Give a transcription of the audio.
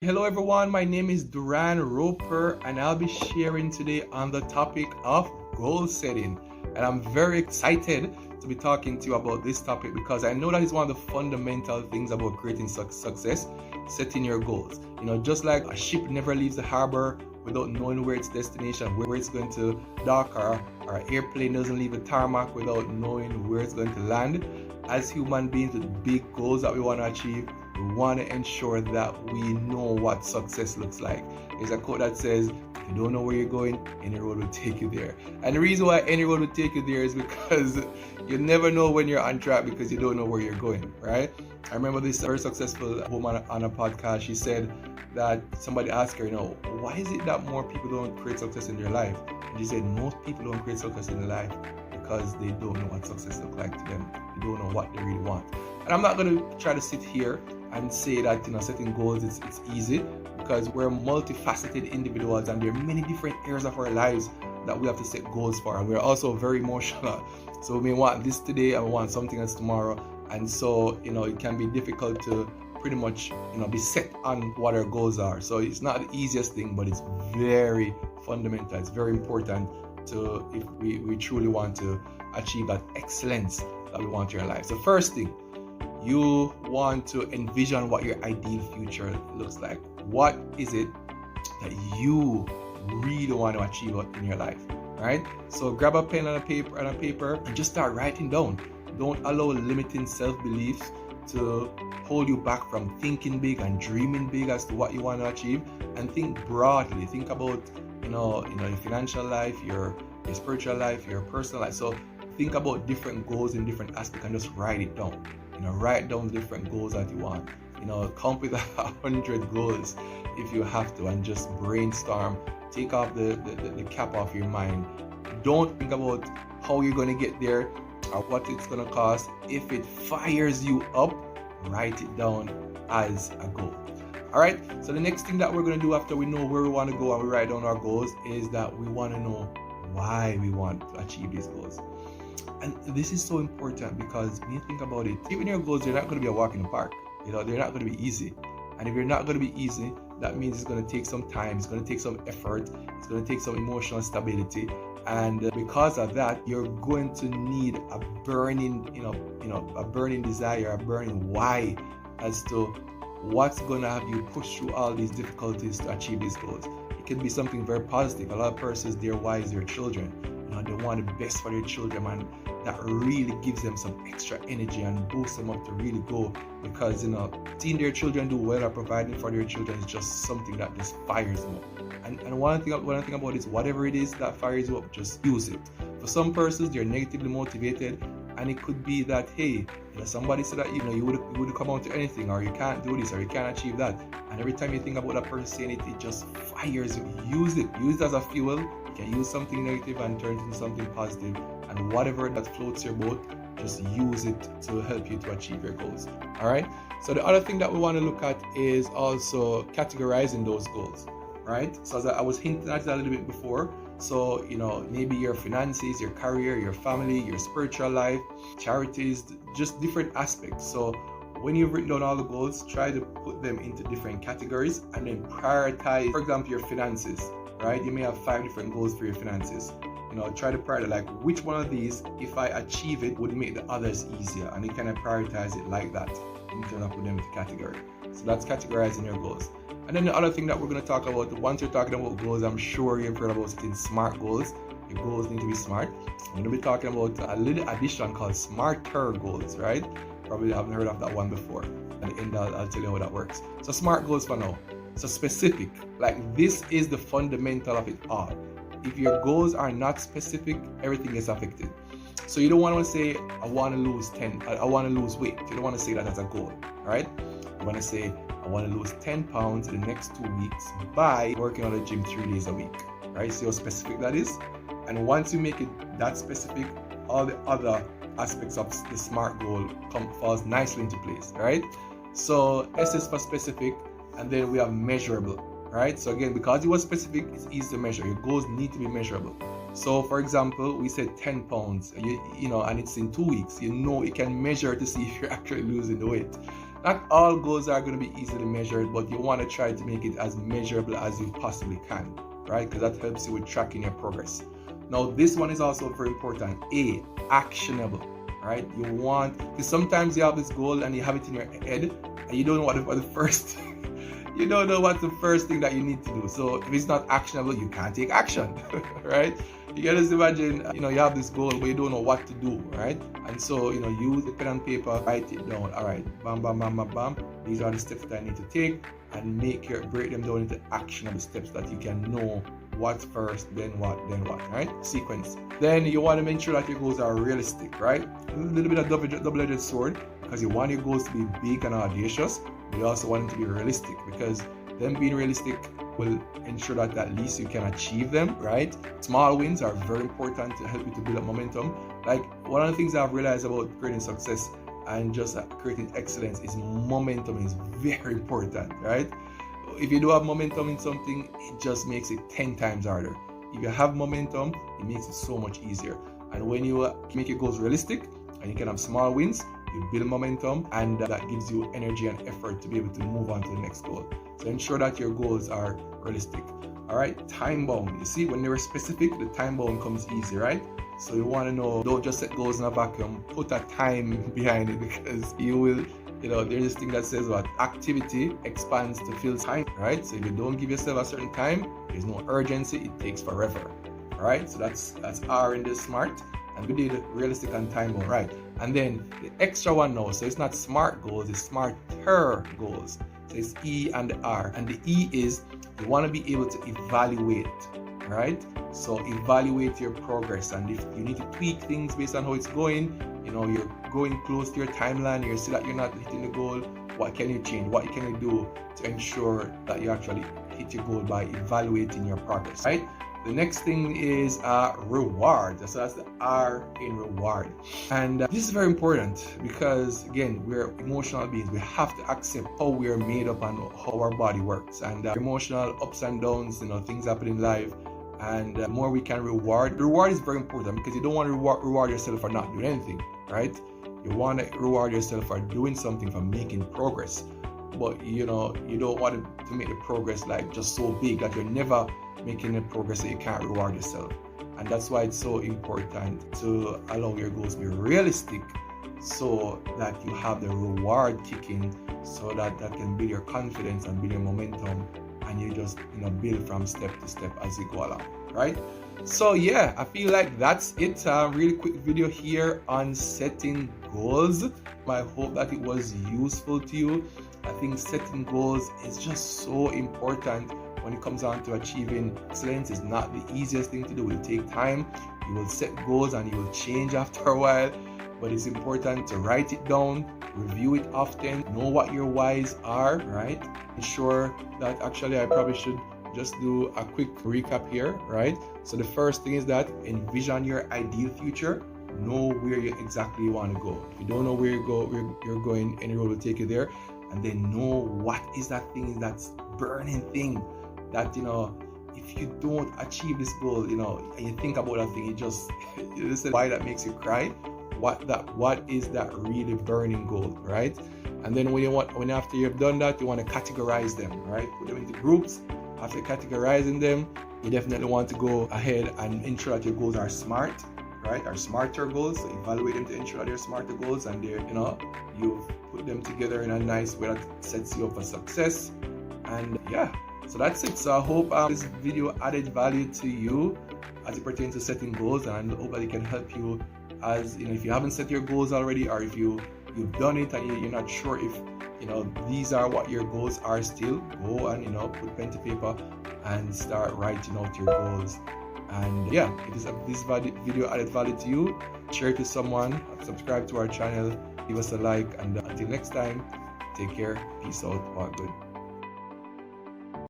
Hello everyone, my name is Duran Roper and I'll be sharing today on the topic of goal setting. And I'm very excited to be talking to you about this topic because I know that is one of the fundamental things about creating success, setting your goals. Just like a ship never leaves the harbor without knowing where its destination, where it's going to dock, or an airplane doesn't leave the tarmac without knowing where it's going to land. As human beings with big goals that we want to achieve, we want to ensure that we know what success looks like. There's a quote that says, if you don't know where you're going, any road will take you there. And the reason why any road will take you there is because you never know when you're on track because you don't know where you're going, right? I remember this very successful woman on a podcast. She said that somebody asked her, why is it that more people don't create success in their life? And she said, most people don't create success in their life because they don't know what success looks like to them. They don't know what they really want. And I'm not going to try to sit here and say that setting goals it's easy, because we're multifaceted individuals and there are many different areas of our lives that we have to set goals for, and we're also very emotional. So we may want this today and we want something else tomorrow, and so it can be difficult to pretty much be set on what our goals are. So it's not the easiest thing, but it's very fundamental. It's very important to, if we truly want to achieve that excellence that we want in our life. So first thing, you want to envision what your ideal future looks like. What is it that you really want to achieve in your life, right? So grab a pen and a paper and just start writing down. Don't allow limiting self-beliefs to hold you back from thinking big and dreaming big as to what you want to achieve, and think broadly. Think about your financial life, your spiritual life, your personal life. So think about different goals in different aspects and just write it down. Write down the different goals that you want. Come with 100 goals if you have to, and just brainstorm. Take off the cap off your mind. Don't think about how you're going to get there or what it's going to cost. If it fires you up, write it down as a goal. All right. So the next thing that we're going to do after we know where we want to go and we write down our goals is that we want to know why we want to achieve these goals. And this is so important because when you think about it, even your goals, they're not going to be a walk in the park. They're not going to be easy. And if they're not going to be easy, that means it's going to take some time. It's going to take some effort. It's going to take some emotional stability. And because of that, you're going to need a burning, a burning desire, a burning why as to what's going to have you push through all these difficulties to achieve these goals. It can be something very positive. A lot of persons, their why is their children. They want the best for their children, and that really gives them some extra energy and boosts them up to really go, because seeing their children do well or providing for their children is just something that just fires them up. And one thing about it is, whatever it is that fires you up, just use it. For some persons, they're negatively motivated, and it could be that, hey, somebody said that you would come out to anything, or you can't do this, or you can't achieve that, and every time you think about that person saying it, it just fires you. Use it as a fuel. You can use something negative and turn it into something positive, and whatever that floats your boat, just use it to help you to achieve your goals. All right. So the other thing that we want to look at is also categorizing those goals, right? So as I was hinting at that a little bit before. So, maybe your finances, your career, your family, your spiritual life, charities, just different aspects. So when you've written down all the goals, try to put them into different categories and then prioritize. For example, your finances, right? You may have 5 different goals for your finances. Try to prioritize, like, which one of these, if I achieve it, would make the others easier, and you kind of prioritize it like that instead of put them into category. So that's categorizing your goals. And then the other thing that we're going to talk about, once you're talking about goals, I'm sure you've heard about setting SMART goals. Your goals need to be smart. I'm going to be talking about a little addition called SMARTer goals, right? Probably haven't heard of that one before. At the end, I'll tell you how that works. So SMART goals for now. So specific. Like, this is the fundamental of it all. If your goals are not specific, everything is affected. So you don't want to say, I want to lose weight. You don't want to say that as a goal, right? You want to say, I want to lose 10 pounds in the next 2 weeks by working on the gym 3 days a week, right? See how specific that is? And once you make it that specific, all the other aspects of the SMART goal falls nicely into place, right? So S is for specific, and then we have measurable, right? So again, because it was specific, it's easy to measure. Your goals need to be measurable. So for example, we said 10 pounds, and it's in 2 weeks. You can measure to see if you're actually losing the weight. Not all goals are going to be easily measured, but you want to try to make it as measurable as you possibly can, right? Because that helps you with tracking your progress. Now, this one is also very important. A, actionable, right? You want, because sometimes you have this goal and you have it in your head and you don't know what the first you don't know what's the first thing that you need to do. So if it's not actionable, you can't take action, right? You can just imagine, you have this goal but you don't know what to do, right? And so, use the pen and paper, write it down. All right, bam, bam, bam, bam, bam. These are the steps that I need to take, and break them down into actionable steps that you can know what's first, then what, right? Sequence. Then you want to make sure that your goals are realistic, right? A little bit of double-edged sword, because you want your goals to be big and audacious, but you also want them to be realistic, because them being realistic will ensure that at least you can achieve them, right? Small wins are very important to help you to build up momentum. Like, one of the things I've realized about creating success and just creating excellence is momentum is very important, right? If you do have momentum in something, it just makes it 10 times harder. If you have momentum, it makes it so much easier. And when you make your goals realistic and you can have small wins, you build momentum, and that gives you energy and effort to be able to move on to the next goal. So ensure that your goals are realistic. All right, time bound. You see, when they're specific, the time bound comes easy, right? So you want to know, don't just set goals in a vacuum, put a time behind it, because you will, there's this thing that says what activity expands to fill time, right? So if you don't give yourself a certain time, there's no urgency, it takes forever. All right, so that's R in the SMART, and we did realistic and time bound, right? And then the extra one now, so it's not SMART goals, it's smarter goals. So it's E and R, and the E is you want to be able to evaluate, right? So evaluate your progress, and if you need to tweak things based on how it's going, you're going close to your timeline, you see that you're not hitting the goal, what can you change? What can you do to ensure that you actually hit your goal by evaluating your progress, right? The next thing is reward. So that's the R in reward. And this is very important because, again, we're emotional beings. We have to accept how we are made up and how our body works. And emotional ups and downs, things happen in life. And the more we can reward is very important, because you don't want to reward yourself for not doing anything, right? You want to reward yourself for doing something, for making progress. But, you don't want to make the progress like just so big that you're never making a progress that you can't reward yourself. And that's why it's so important to allow your goals to be realistic, so that you have the reward kicking, so that can build your confidence and build your momentum, and you just build from step to step as you go along, right? So yeah, I feel like that's it. Really quick video here on setting goals. I hope that it was useful to you. I think setting goals is just so important when it comes on to achieving excellence. It's not the easiest thing to do. It will take time. You will set goals and you will change after a while, but it's important to write it down, review it often, know what your whys are, right? Ensure that, actually I probably should just do a quick recap here, right? So the first thing is that envision your ideal future. Know where you exactly want to go. If you don't know where you're going, any road will take you there. And then know what is that thing, that's burning thing that, if you don't achieve this goal, and you think about that thing, this is why that makes you cry. What is that really burning goal, right? And then after you've done that, you want to categorize them, right? Put them into groups. After categorizing them, you definitely want to go ahead and ensure that your goals are SMART, right? Are smarter goals. So evaluate them to ensure that they're smarter goals, and they're, you've put them together in a nice way that sets you up for success. And yeah, so that's it. So I hope this video added value to you as it pertains to setting goals, and I hope that it can help you as, if you haven't set your goals already, or if you've done it and you're not sure if these are what your goals are still, go and put pen to paper and start writing out your goals. And yeah, if this video added value to you, share it to someone, subscribe to our channel, give us a like, and until next time, take care, peace out, all good.